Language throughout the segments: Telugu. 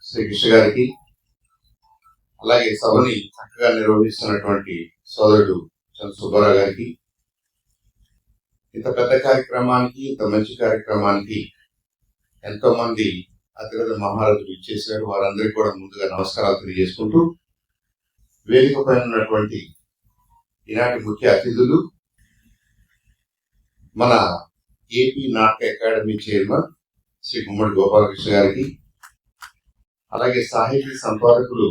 శ్రీ కృష్ణ గారికి, అలాగే సభని చక్కగా నిర్వహిస్తున్నటువంటి సోదరుడు చంద్ర సుబ్బారావు గారికి, ఇంత పెద్ద కార్యక్రమానికి, ఇంత మంచి కార్యక్రమానికి ఎంతో మంది అతిరథ మహారాజులు ఇచ్చేశారు. వారందరికీ కూడా ముందుగా నమస్కారాలు తెలియజేసుకుంటూ, వేదిక పైన ఉన్నటువంటి ఈనాటి ముఖ్య అతిథులు మన ఏపీ నాటక అకాడమీ చైర్మన్ శ్రీ గుమ్మడి గోపాలకృష్ణ గారికి, అలాగే సాహితీ సంపాదకులు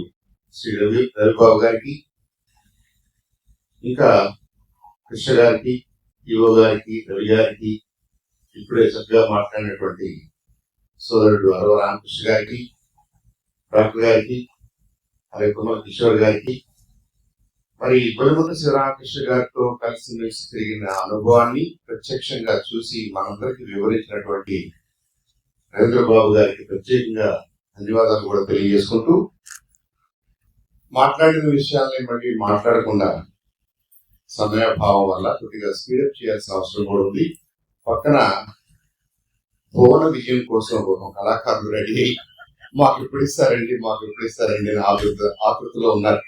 శ్రీ రవిబాబు గారికి, ఇంకా కృష్ణ గారికి, యువ గారికి, రవి గారికి, ఇప్పుడే చక్కగా మాట్లాడినటువంటి సోదరుడు అరవ రామకృష్ణ గారికి, డాక్టర్ గారికి, అలాగే కుమార్ కిషోర్ గారికి, మరి బొలిముద్ద శివరామకృష్ణ గారితో కలిసి మెలిసి తిరిగిన అనుభవాన్ని ప్రత్యక్షంగా చూసి మనందరికీ వివరించినటువంటి రవీంద్రబాబు గారికి ప్రత్యేకంగా ధన్యవాదాలు కూడా తెలియజేసుకుంటూ, మాట్లాడిన విషయాల్ని మళ్ళీ మాట్లాడకుండా సమయాభావం వల్ల కొద్దిగా స్పీడప్ చేయాల్సిన అవసరం కూడా ఉంది. పక్కన భువన విజయం కోసం ఒక కళాకారులు రెడీ అయ్యి మాకు ఎప్పుడు ఇస్తారండి అని ఆతృతలో ఉన్నారు.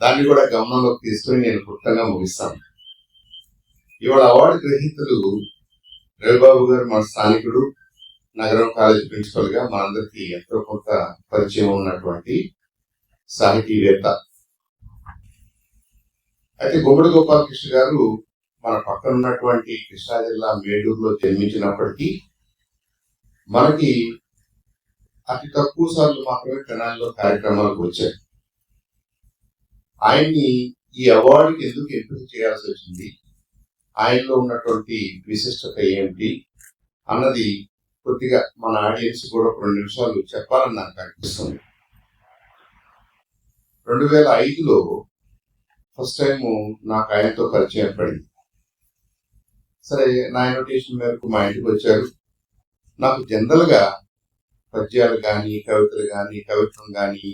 దాన్ని కూడా గమనంలోకి తీసుకుని నేను క్లుప్తంగా ముగిస్తాను. ఇవాళ అవార్డు గ్రహీతలు రవిబాబు గారు మన స్థానికుడు, నగరం కాలేజీ ప్రిన్సిపల్ గా మనందరికీ ఎంతో కొంత పరిచయం ఉన్నటువంటి సాహితీవేత్త. అయితే గుమ్మడి గోపాలకృష్ణ గారు మన పక్కన ఉన్నటువంటి కృష్ణా జిల్లా మేడూరులో జన్మించినప్పటికీ మనకి అతి తక్కువ సార్లు మాత్రమే తెనాలిలో కార్యక్రమాలకు వచ్చాయి. ఆయన్ని ఈ అవార్డుకి ఎందుకు ఎంపిక చేయాల్సి వచ్చింది, ఆయనలో ఉన్నటువంటి విశిష్టత ఏమిటి అన్నది కొద్దిగా మన ఆడియన్స్ కూడా 2 నిమిషాలు చెప్పాలని నాకు అనిపిస్తుంది. 2005లో ఫస్ట్ టైం నాకు ఆయనతో పరిచయం ఏర్పడింది. సరే, నా ఇన్విటేషన్ మేరకు మా ఇంటికి వచ్చారు. నాకు జనరల్ గా పద్యాలు కానీ, కవితలు కానీ, కవిత్వం కానీ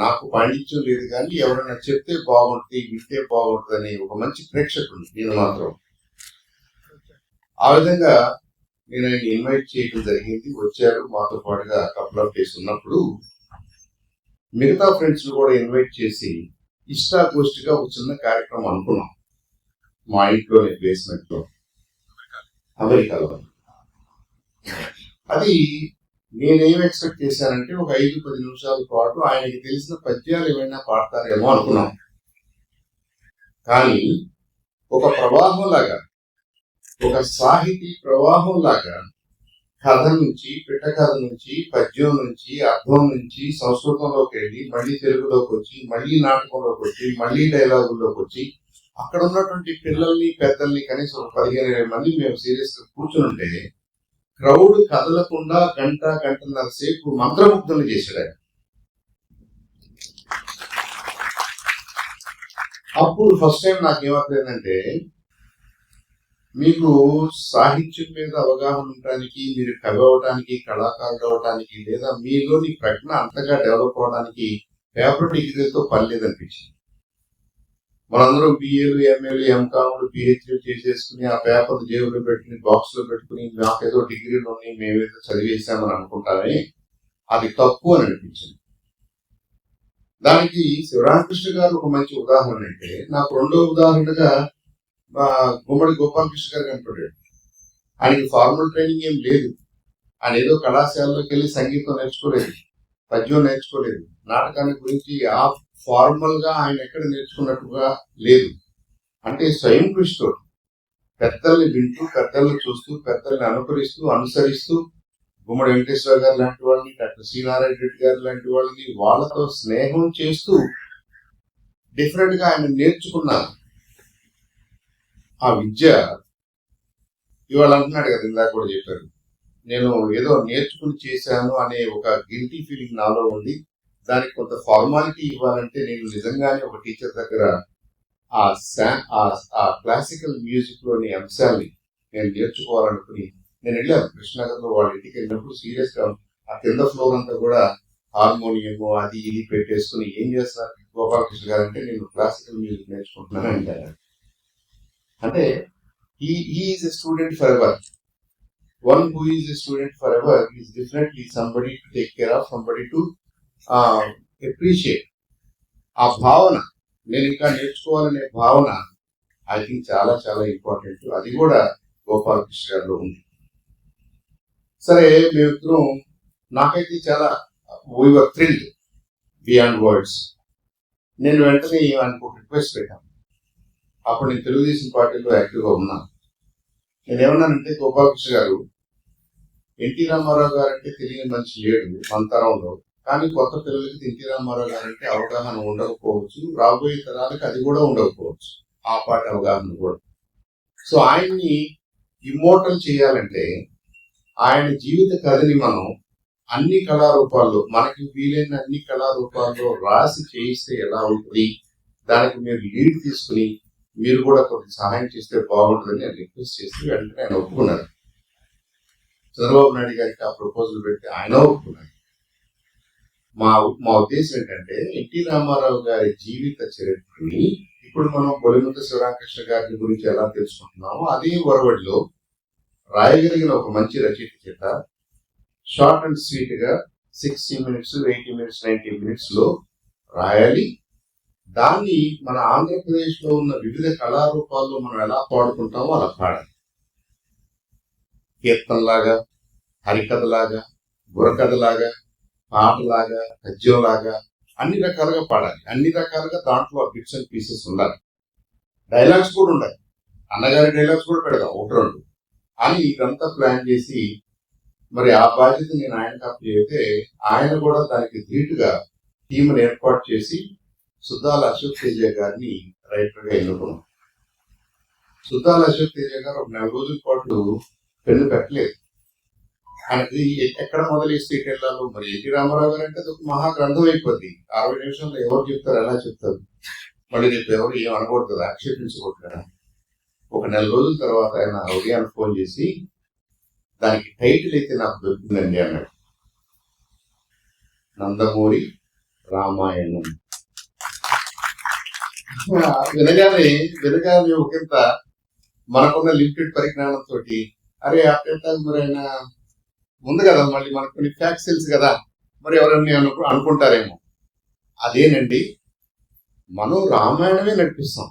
నాకు పాండిత్యం లేదు, కానీ ఎవరైనా చెప్తే బాగుంటుంది, వింటే బాగుంటుంది అనే ఒక మంచి ప్రేక్షకుడు నేను మాత్రం. ఆ విధంగా నేను ఆయన ఇన్వైట్ చేయడం జరిగింది. వచ్చారు, మాతో పాటుగా కపుల్ ఆఫ్ డేస్ ఉన్నప్పుడు మిగతా ఫ్రెండ్స్ కూడా ఇన్వైట్ చేసి ఇష్టాగోష్ఠిగా ఒక చిన్న కార్యక్రమం అనుకున్నాం మా ఇంట్లోనే, బేస్మెంట్ లో, అమెరికాలో. అది నేనేం ఎక్స్పెక్ట్ చేశానంటే ఒక 5-10 నిమిషాల పాటు ఆయనకి తెలిసిన పద్యాలు ఏమైనా పాడతారేమో అనుకున్నాం. కానీ ఒక ప్రవాహం లాగా, ఒక సాహితీ ప్రవాహం లాగా కథ నుంచి, పిట్టకథ నుంచి, పద్యం నుంచి, అర్థం నుంచి సంస్కృతంలోకి వెళ్ళి మళ్ళీ తెలుగులోకి వచ్చి, మళ్ళీ నాటకంలోకి వచ్చి, మళ్ళీ డైలాగుల్లోకి వచ్చి, అక్కడ ఉన్నటువంటి పిల్లల్ని, పెద్దల్ని కనీసం 15-20 మంది మేము సీరియస్ గా కూర్చుంటే క్రౌడ్ కదలకుండా గంటన్నర సేపు మంత్రముగ్ధులు చేశాడు ఆయన. అప్పుడు ఫస్ట్ టైం నాకేమవుతుందంటే, మీకు సాహిత్యం మీద అవగాహన ఉండటానికి, మీరు కవి అవడానికి, కళాకారుడు అవడానికి, లేదా మీలోని ప్రజ్ఞ అంతగా డెవలప్ అవడానికి పేపర్ డిగ్రీలతో పని లేదనిపించింది. మనందరం బిఏలు, ఎంఏలు, ఎంకామ్లు, పిహెచ్డీలు చేసేసుకుని ఆ పేపర్ జేబులో పెట్టుకుని, బాక్స్ లో పెట్టుకుని, నాకేదో డిగ్రీలు ఉన్నాయి, మేమేదో చదివేసామని అనుకుంటామే, అది తప్పు అని అనిపించింది. దానికి శివరామకృష్ణ గారు ఒక మంచి ఉదాహరణ. అంటే నాకు రెండో ఉదాహరణగా గుమ్మడి గోపాలకృష్ణ గారు కనపడ్డాడు. ఆయనకి ఫార్మల్ ట్రైనింగ్ ఏం లేదు. ఆయన ఏదో కళాశాలలోకి వెళ్ళి సంగీతం నేర్చుకోలేదు, పద్యం నేర్చుకోలేదు, నాటకాన్ని గురించి ఆ ఫార్మల్ గా ఆయన ఎక్కడ నేర్చుకున్నట్టుగా లేదు. అంటే స్వయం కృషితో పెద్దల్ని వింటూ, పెద్దల్ని చూస్తూ, పెద్దల్ని అనుసరిస్తూ గుమ్మడి వెంకటేశ్వర గారు లాంటి వాళ్ళని, డాక్టర్ శ్రీనారాయణ రెడ్డి గారు లాంటి వాళ్ళని, వాళ్ళతో స్నేహం చేస్తూ డిఫరెంట్ గా ఆయన నేర్చుకున్నారు. ఆ విద్య ఇవాళ అంటున్నాడు కదా, ఇందాక కూడా చెప్పారు, నేను ఏదో నేర్చుకుని చేశాను అనే ఒక గిల్టీ ఫీలింగ్ నాలో ఉంది. దానికి కొంత ఫార్మాలిటీ ఇవ్వాలంటే నేను నిజంగానే ఒక టీచర్ దగ్గర ఆ క్లాసికల్ మ్యూజిక్ లోని అంశాన్ని నేను నేర్చుకోవాలనుకుని నేను వెళ్ళాను. కృష్ణనగర్లో వాళ్ళ ఇంటికి వెళ్ళినప్పుడు సీరియస్ గా ఆ కింద ఫ్లోర్ అంతా కూడా హార్మోనియం అది ఇది పెట్టేసుకుని, ఏం చేస్తారు గోపాలకృష్ణ గారు అంటే, నేను క్లాసికల్ మ్యూజిక్ నేర్చుకుంటున్నాను అంటారు. అంటే is a student for ever. one who is a student forever is definitely somebody to take care of, somebody to appreciate. ఆ భావన, నేను ఇంకా నేర్చుకోవాలనే భావన ఐ థింక్ చాలా చాలా ఇంపార్టెంట్. అది కూడా గోపాలకృష్ణ గారిలో ఉంది. సరే, మేమిద్దరం, నాకైతే చాలా we were thrilled beyond words. నేను వెంటనే ఆయనకు ఒక రిక్వెస్ట్ పెట్టాను. అప్పుడు నేను తెలుగుదేశం పార్టీలో యాక్టివ్గా ఉన్నాను. నేనేమన్నానంటే, గోపాలకృష్ణ గారు, ఎన్టీ రామారావు గారు అంటే తెలియని మనిషి లేడు మన తరంలో. కానీ కొత్త పిల్లలకి ఎన్టీ రామారావు గారు అంటే అవగాహన ఉండకపోవచ్చు, రాబోయే తరాలకు అది కూడా ఉండకపోవచ్చు, ఆ పాట అవగాహన కూడా. సో ఆయన్ని ఇమ్మోర్టల్ చేయాలంటే ఆయన జీవిత కథని మనం అన్ని కళారూపాల్లో, మనకి వీలైన అన్ని కళారూపాల్లో రాసి చేయిస్తే ఎలా ఉంటుంది, దానికి మీరు లీడ్ తీసుకుని మీరు కూడా కొంచెం సహాయం చేస్తే బాగుంటుందని నేను రిక్వెస్ట్ చేసి వెంటనే ఆయన ఒప్పుకున్నారు. చంద్రబాబు నాయుడు గారికి ఆ ప్రపోజల్ పెడితే ఆయన ఒప్పుకున్నారు. మా ఉద్దేశం ఏంటంటే, ఎన్టీ రామారావు గారి జీవిత చరిత్రని ఇప్పుడు మనం బొలిముద్ద శివరామకృష్ణ గారి గురించి ఎలా తెలుసుకుంటున్నామో అదే ఒరవడిలో రాయగలిగిన ఒక మంచి రచయిత చేత షార్ట్ అండ్ స్వీట్ గా 60 minutes, 80 minutes, 90 minutes లో రాయాలి. దాన్ని మన ఆంధ్రప్రదేశ్ లో ఉన్న వివిధ కళారూపాల్లో మనం ఎలా పాడుకుంటామో అలా పాడాలి. కీర్తనలాగా, హరికథలాగా, బుర్రకథలాగా, పాటలాగా, పద్యంలాగా అన్ని రకాలుగా పాడాలి. అన్ని రకాలుగా దాంట్లో బిట్స్ అండ్ పీసెస్ ఉండాలి. డైలాగ్స్ కూడా ఉండాలి. అన్నగారి డైలాగ్స్ కూడా పెడదాం, ఒకటి రెండు అని ఇదంతా ప్లాన్ చేసి, మరి ఆ బాధ్యత నేను ఆయనకు అప్పచెప్తే ఆయన కూడా దానికి ధీటుగా టీంని ఏర్పాటు చేసి సుద్దాల అశోక్ తేజ గారిని రైటర్గా ఎన్నుకున్నాం. సుద్దాల అశోక్ తేజ గారు ఒక 4 రోజుల పాటు పెన్ను పెట్టలేదు. ఆయనకి ఎక్కడ మొదలెస్తే ఇటు వెళ్ళాలో. మరి ఎన్టీ రామారావు గారు అంటే అది ఒక మహాగ్రంథం అయిపోద్ది. 60 నిమిషాల్లో ఎవరు చెప్తారు, ఎలా చెప్తారు, మళ్ళీ రేపు ఎవరు ఏం అనకూడదు కదా, ఆక్షేపించకూడదు కదా. ఒక 4 రోజుల తర్వాత ఆయన ఉదయాన్ని ఫోన్ చేసి, దానికి టైటిల్ అయితే నాకు దొరికిందండి అన్నాడు. నందమూరి రామాయణం. వినగానే ఒకంత మనకున్న లిమిటెడ్ పరిజ్ఞానంతో, అరే అట్టేటాలు మరి ఆయన ఉంది కదా, మళ్ళీ మనకు కొన్ని ఫ్యాక్ట్స్ తెలుసు కదా, మరి ఎవరన్నా అనుకుంటారేమో. అదేనండి, మనం రామాయణమే నడిపిస్తాం.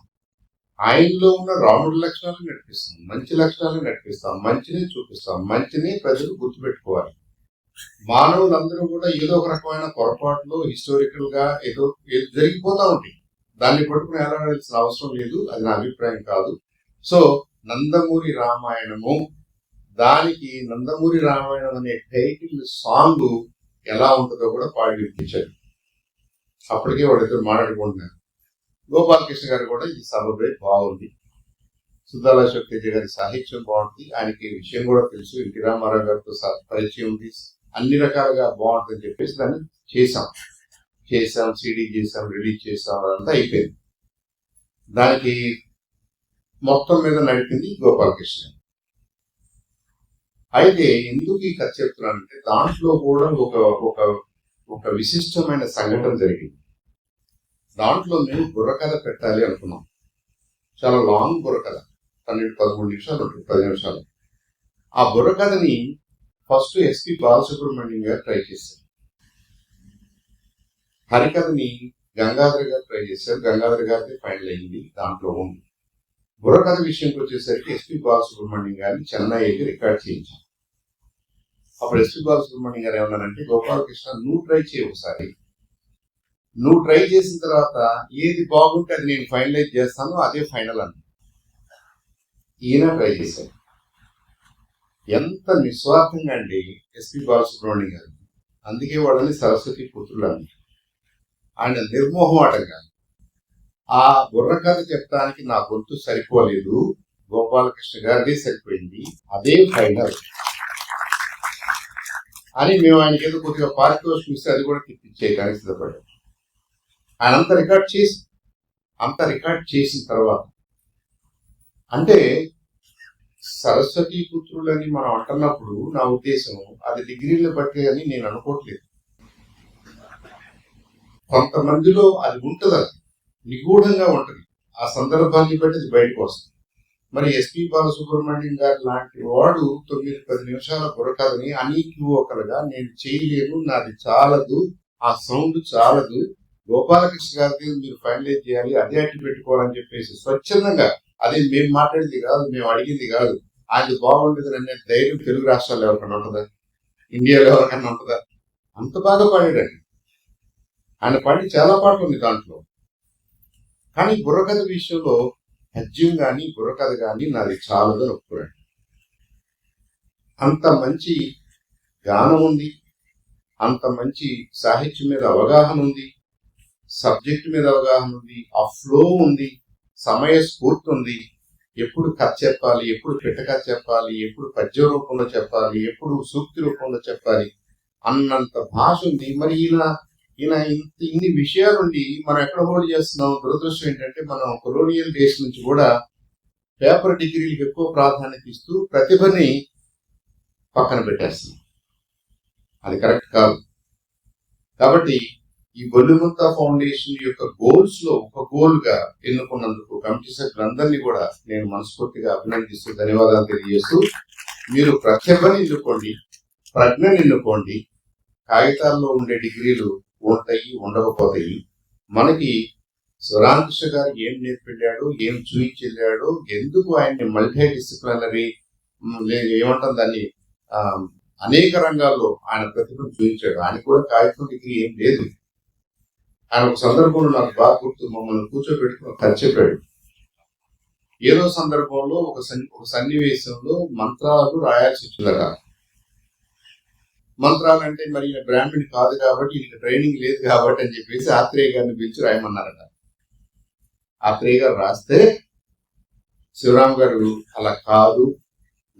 ఆయనలో ఉన్న రాముడి లక్షణాలు నడిపిస్తాం, మంచి లక్షణాలు నడిపిస్తాం, మంచిని చూపిస్తాం. మంచిని ప్రజలు గుర్తుపెట్టుకోవాలి. మానవులందరూ కూడా ఏదో ఒక రకమైన పొరపాట్లు హిస్టారికల్ గా ఏదో జరిగిపోతా ఉంటాయి. దాన్ని పట్టుకుని ఎలాడాల్సిన అవసరం లేదు, అది నా అభిప్రాయం కాదు. సో నందమూరి రామాయణము, దానికి నందమూరి రామాయణం అనే టైటిల్ సాంగ్ ఎలా ఉంటుందో కూడా పాడి వినిపించారు. అప్పటికే వాళ్ళిద్దరు మాట్లాడుకుంటున్నారు. గోపాలకృష్ణ గారు కూడా ఈ సభపై బాగుంది, సుద్దాల అశోక్ తేజ గారి సాహిత్యం బాగుంటుంది, ఆయనకి విషయం కూడా తెలుసు, ఎన్టీ రామారావు గారితో పరిచయం ఉంది, అన్ని రకాలుగా బాగుంటుందని చెప్పేసి దాన్ని చేసాం, సిడీ చేసాం, రిలీజ్ చేసాం, అదంతా అయిపోయింది. దానికి మొత్తం మీద నడిపింది గోపాలకృష్ణ. అయితే ఎందుకు ఈ కథ చెప్తున్నానంటే, దాంట్లో కూడా ఒక విశిష్టమైన సంఘటన జరిగింది. దాంట్లో మేము బుర్రకథ పెట్టాలి అనుకున్నాం. చాలా లాంగ్ బుర్రకథ, 12-13 నిమిషాలు ఉంటుంది, 10 నిమిషాలు. ఆ బుర్రకథని ఫస్ట్ ఎస్పి బాలసుబ్రహ్మణ్యం గారు ట్రై చేశారు. హరికథని గంగాధర్ గారు ట్రై చేశారు. గంగాధర్ గారిది ఫైనల్ అయింది, దాంట్లో ఉంది. బుర్రకథ విషయంకి వచ్చేసరికి ఎస్పి బాలసుబ్రహ్మణ్యం గారిని చెన్నైకి రికార్డ్ చేయించాం. అప్పుడు ఎస్పి బాలసుబ్రహ్మణ్యం గారు ఏమన్నారంటే, గోపాలకృష్ణ నువ్వు ట్రై చేయి ఒకసారి, నువ్వు ట్రై చేసిన తర్వాత ఏది బాగుంటే అది నేను ఫైనలైజ్ చేస్తాను, అదే ఫైనల్ అన్న. ఈయన ట్రై చేశారు. ఎంత నిస్వార్థంగా అండి ఎస్పి బాలసుబ్రహ్మణ్యం గారు. అందుకే వాళ్ళని సరస్వతి పుత్రులు అని. ఆయన నిర్మోహమాటంగా ఆ బుర్రకథ చెప్తానికి నా గొంతు సరిపోలేదు, గోపాలకృష్ణ గారిదే సరిపోయింది, అదే ఫైనల్ అని మేము ఆయనకి ఏదో కొద్దిగా పారితోషికం ఇస్తే అది కూడా తిప్పించేయడానికి సిద్ధపడ్డాం. ఆయన అంత రికార్డ్ చేసిన తర్వాత, అంటే సరస్వతి పుత్రులని మనం అంటున్నప్పుడు నా ఉద్దేశం అది డిగ్రీలు బట్టి అని నేను అనుకోవట్లేదు. కొంతమందిలో అది ఉంటుంది, అది నిగూఢంగా ఉంటుంది, ఆ సందర్భాన్ని బట్టి అది బయటకు వస్తుంది. మరి ఎస్పి బాలసుబ్రహ్మణ్యం గారు లాంటి వాడు 9-10 నిమిషాల బుర్రకథని అనీక్యూవకలుగా నేను చేయలేను, నాది చాలదు, ఆ సౌండ్ చాలదు, గోపాలకృష్ణ గారికి మీరు ఫైనలైజ్ చేయాలి, అదే అట్టి పెట్టుకోవాలని చెప్పేసి స్వచ్ఛందంగా, అది మేము మాట్లాడింది కాదు, మేము అడిగింది కాదు, ఆయన బాగుండేది అనే ధైర్యం తెలుగు రాష్ట్రాల్లో ఎవరికన్నా ఉంటుందా, ఇండియాలో ఎవరికన్నా ఉంటుందా? అంత బాగా పాడాడండి. ఆయన పాడి చాలా పాటలు ఉంది దాంట్లో. కానీ బుర్రకథ విషయంలో పద్యం కానీ బుర్రకథ కానీ నాది చాలదు అని ఒప్పుకోండి. అంత మంచి గానం ఉంది, అంత మంచి సాహిత్యం మీద అవగాహన ఉంది, సబ్జెక్ట్ మీద అవగాహన ఉంది, ఆ ఫ్లో ఉంది, సమయ స్ఫూర్తి ఉంది. ఎప్పుడు కథ చెప్పాలి, ఎప్పుడు పిట్టకథ చెప్పాలి, ఎప్పుడు పద్య రూపంలో చెప్పాలి, ఎప్పుడు సూక్తి రూపంలో చెప్పాలి అన్నంత భాష ఉంది. మరి ఈయన ఇన్ని విషయాలుండి మనం ఎక్కడ హోల్డ్ చేస్తున్నాం? దురదృష్టం ఏంటంటే మనం కొలోనియల్ డేస్ నుంచి కూడా పేపర్ డిగ్రీలకు ఎక్కువ ప్రాధాన్యత ఇస్తూ ప్రతిభని పక్కన పెట్టేస్తున్నాం. అది కరెక్ట్ కాదు. కాబట్టి ఈ బొల్లిముత్త ఫౌండేషన్ యొక్క గోల్స్ లో ఒక గోల్ గా ఎన్నుకున్నందుకు కమిటీ సభ్యులందరినీ కూడా నేను మనస్ఫూర్తిగా అభినందిస్తూ ధన్యవాదాలు తెలియజేస్తూ, మీరు ప్రతిభని ఎన్నుకోండి, ప్రజ్ఞని ఎన్నుకోండి. కాగితాల్లో ఉండే డిగ్రీలు ఉంటాయి, ఉండకపోతాయి. మనకి రామకృష్ణ గారు ఏం నేర్పించాడు, ఏం చూపించాడు, ఎందుకు ఆయన్ని మల్టీ డిసిప్లినరీ ఏమంటాం దాన్ని అనేక రంగాల్లో ఆయన ప్రతిభను చూపించాడు. ఆయన కూడా కాగితం డిగ్రీ ఏం లేదు. ఆయన ఒక సందర్భంలో నాకు బాగా గుర్తు, మమ్మల్ని కూర్చోబెట్టుకుని కథ చెప్పాడు. ఏదో సందర్భంలో ఒక సన్నివేశంలో మంత్రాలు రాయాల్సి వచ్చిందట. మంత్రాలు అంటే మరి బ్రాహ్మణి కాదు కాబట్టి ఈయన ట్రైనింగ్ లేదు కాబట్టి అని చెప్పేసి ఆత్రేయ గారిని పిలిచి రాయమన్నారట. ఆత్రేయ గారు రాస్తే శివరాం గారు అలా కాదు,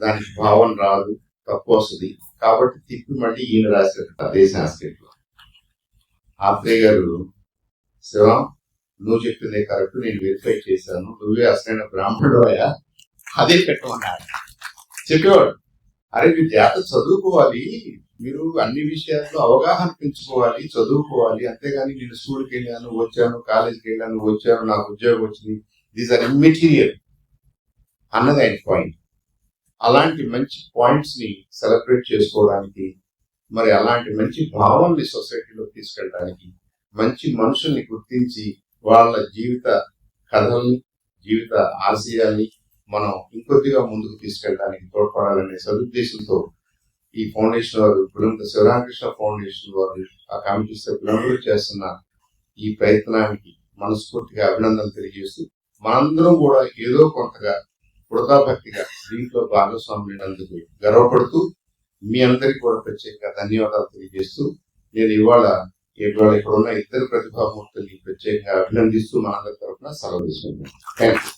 దానికి భావన రాదు, తప్పు వస్తుంది కాబట్టి తిప్పి మళ్ళీ ఈయన రాశారట అదే సాంస్క్రిట్ లో. ఆత్రేయ గారు, శివరాం నువ్వు చెప్పిందే కరెక్ట్, నేను వెరిఫై చేశాను, నువ్వే అసలైన బ్రాహ్మణుడు అయ్యా, అదే పెట్టమన్నాడు. చెప్పేవాడు, అరే మీరు జాగ్రత్త చదువుకోవాలి, మీరు అన్ని విషయాల్లో అవగాహన పెంచుకోవాలి, చదువుకోవాలి, అంతేగాని నేను స్కూల్కి వెళ్ళాను వచ్చాను, కాలేజీకి వెళ్ళాను వచ్చాను, నాకు ఉద్యోగం వచ్చింది, దీస్ ఆర్ ఇమ్మెటీరియల్ అన్నది ఆయన పాయింట్. అలాంటి మంచి పాయింట్స్ ని సెలబ్రేట్ చేసుకోవడానికి, మరి అలాంటి మంచి భావాల్ని సొసైటీలో తీసుకెళ్ళడానికి, మంచి మనుషుల్ని గుర్తించి వాళ్ళ జీవిత కథల్ని, జీవిత ఆశయాల్ని మనం ఇంకొద్దిగా ముందుకు తీసుకెళ్ళడానికి తోడ్పడాలనే సదుద్దేశంతో ఈ ఫౌండేషన్ వారు, పులంత శివరామకృష్ణ ఫౌండేషన్ వారు, ఆ కమిటీ సభ్యులందరూ చేస్తున్న ఈ ప్రయత్నానికి మనస్ఫూర్తిగా అభినందనలు తెలియజేస్తూ, మనందరం కూడా ఏదో కొంతగా వృధాభక్తిగా దీంట్లో భాగస్వామ్యులందుకు గర్వపడుతూ మీ అందరికీ కూడా ప్రత్యేకంగా ధన్యవాదాలు తెలియజేస్తూ, నేను ఇవాళ ఇక్కడ ఉన్న ఇద్దరు ప్రతిభామూర్తుల్ని ప్రత్యేకంగా అభినందిస్తూ మనందరి తరఫున సెలవు తీసుకుంటున్నాను. Thank you.